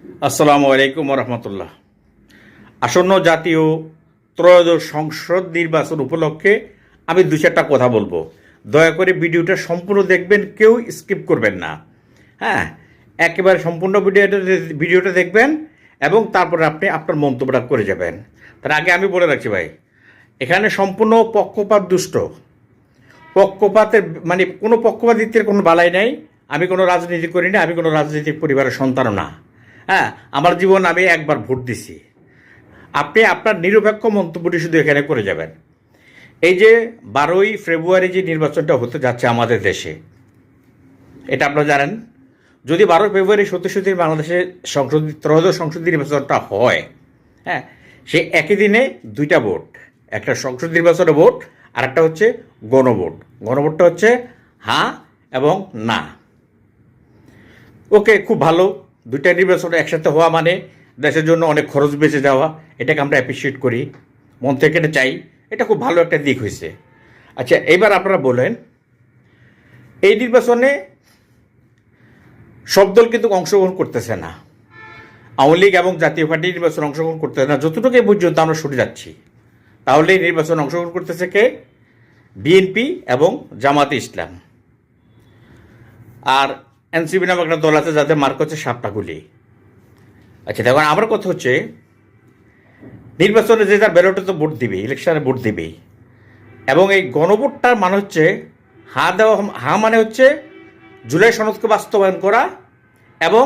আসসালামু আলাইকুম রহমতুল্লাহ। আসন্ন জাতীয় ত্রয়োদশ সংসদ নির্বাচন উপলক্ষে আমি দু চারটা কথা বলবো। দয়া করে ভিডিওটা সম্পূর্ণ দেখবেন, কেউ স্কিপ করবেন না। হ্যাঁ, একেবারে সম্পূর্ণ ভিডিওটা দেখবেন এবং তারপরে আপনি আপনার মন্তব্যটা করে যাবেন। তার আগে আমি বলে রাখছি ভাই, এখানে সম্পূর্ণ পক্ষপাত দুষ্ট। পক্ষপাতের মানে কোনো পক্ষপাতিত্বের কোনো বালাই নাই। আমি কোনো রাজনীতি করি না, আমি কোনো রাজনৈতিক পরিবারের সন্তানও না। হ্যাঁ, আমার জীবন আমি একবার ভোট দিছি। আপনি আপনার নিরপেক্ষ মন্তব্যটি শুধু এখানে করে যাবেন। এই যে 12ই ফেব্রুয়ারি যে নির্বাচনটা হতে যাচ্ছে আমাদের দেশে, এটা আপনারা জানেন। যদি 12 ফেব্রুয়ারি সত্যি সত্যি বাংলাদেশে ত্রয়োদশ সংসদ নির্বাচনটা হয়, হ্যাঁ, সে একই দিনে দুইটা ভোট, একটা সংসদ নির্বাচনের ভোট আর একটা হচ্ছে গণভোট। গণভোটটা হচ্ছে হ্যাঁ এবং না। ওকে, খুব ভালো। দুইটা নির্বাচন একসাথে হওয়া মানে দেশের জন্য অনেক খরচ বেঁচে যাওয়া, এটাকে আমরা অ্যাপ্রিসিয়েট করি, মন থেকে এটা চাই। এটা খুব ভালো একটা দিক হয়েছে। আচ্ছা, এইবার আপনারা বলেন, এই নির্বাচনে সব দল কিন্তু অংশগ্রহণ করতেছে না। আওয়ামী লীগ এবং জাতীয় পার্টি নির্বাচনে অংশগ্রহণ করতেছে না, যতটুকু পর্যন্ত আমরা সরে যাচ্ছি। তাহলে এই নির্বাচনে অংশগ্রহণ করতেছে কে? বিএনপি এবং জামাতে ইসলাম। আর এনসিপি নামক একটা দল আছে যাদের মার্ক হচ্ছে সাপটাগুলি। আচ্ছা, দেখুন আমার কথা হচ্ছে, নির্বাচনে যে যার ব্যালটে তো ভোট দিবে, ইলেকশনে ভোট দিবেই। এবং এই গণভোটটার মানে হচ্ছে হাঁ দেওয়া। হাঁ মানে হচ্ছে জুলাই সনদকে বাস্তবায়ন করা এবং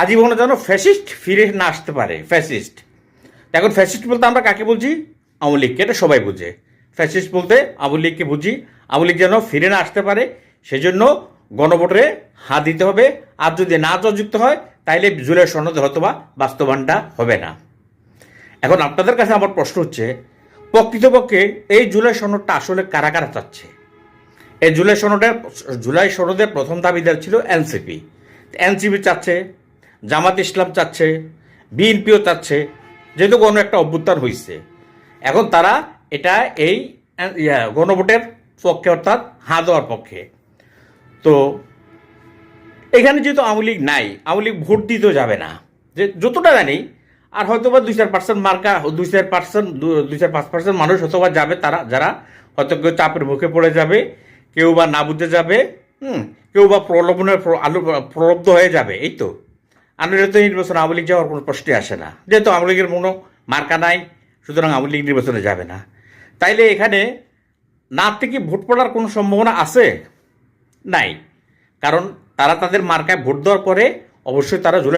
আজীবনে যেন ফ্যাসিস্ট ফিরে না আসতে পারে। ফ্যাসিস্ট, এখন ফ্যাসিস্ট বলতে আমরা কাকে বুঝি? আওয়ামী লীগকে, এটা সবাই বুঝে। ফ্যাসিস্ট বলতে আওয়ামী লীগকে বুঝি। আওয়ামী লীগ যেন ফিরে না আসতে পারে, সেজন্য গণভোটে হাঁ দিতে হবে। আর যদি না যুক্ত হয় তাইলে জুলাই সনদে হয়তোবা বাস্তবায়নটা হবে না। এখন আপনাদের কাছে আমার প্রশ্ন হচ্ছে, প্রকৃতপক্ষে এই জুলাই সনদটা আসলে কারা কারা চাচ্ছে? এই জুলাই সনদের প্রথম দাবিদার ছিল এনসিপি। এনসিপি চাচ্ছে, জামাত ইসলাম চাচ্ছে, বিএনপিও চাচ্ছে, যেহেতু কোনো একটা অভ্যুত্থান হয়েছে। এখন তারা এটা এই গণভোটের পক্ষে, অর্থাৎ হাঁ দেওয়ার পক্ষে। তো এখানে যেহেতু আওয়ামী লীগ নাই, আওয়ামী লীগ ভোট দিতেও যাবে না, যে যতটা জানি। আর হয়তো বা 2-4% মার্কা, 2-5% মানুষ হয়তো বা যাবে, তারা যারা হয়তো কেউ চাপের মুখে পড়ে যাবে, কেউ বা না বুঝতে যাবে, কেউ বা প্রলব্ধ হয়ে যাবে। এই তো আনন্দিত নির্বাচন আওয়ামী লীগ যাওয়ার কোনো প্রশ্নই আসে না, যেহেতু আওয়ামী লীগের কোনো মার্কা নাই, সুতরাং আওয়ামী লীগ নির্বাচনে যাবে না। তাইলে এখানে না থেকে ভোট পড়ার কোনো সম্ভাবনা আছে? নাই, কারণ তারা তাদের মার্কায় ভোট দেওয়ার পরে অবশ্যই তারা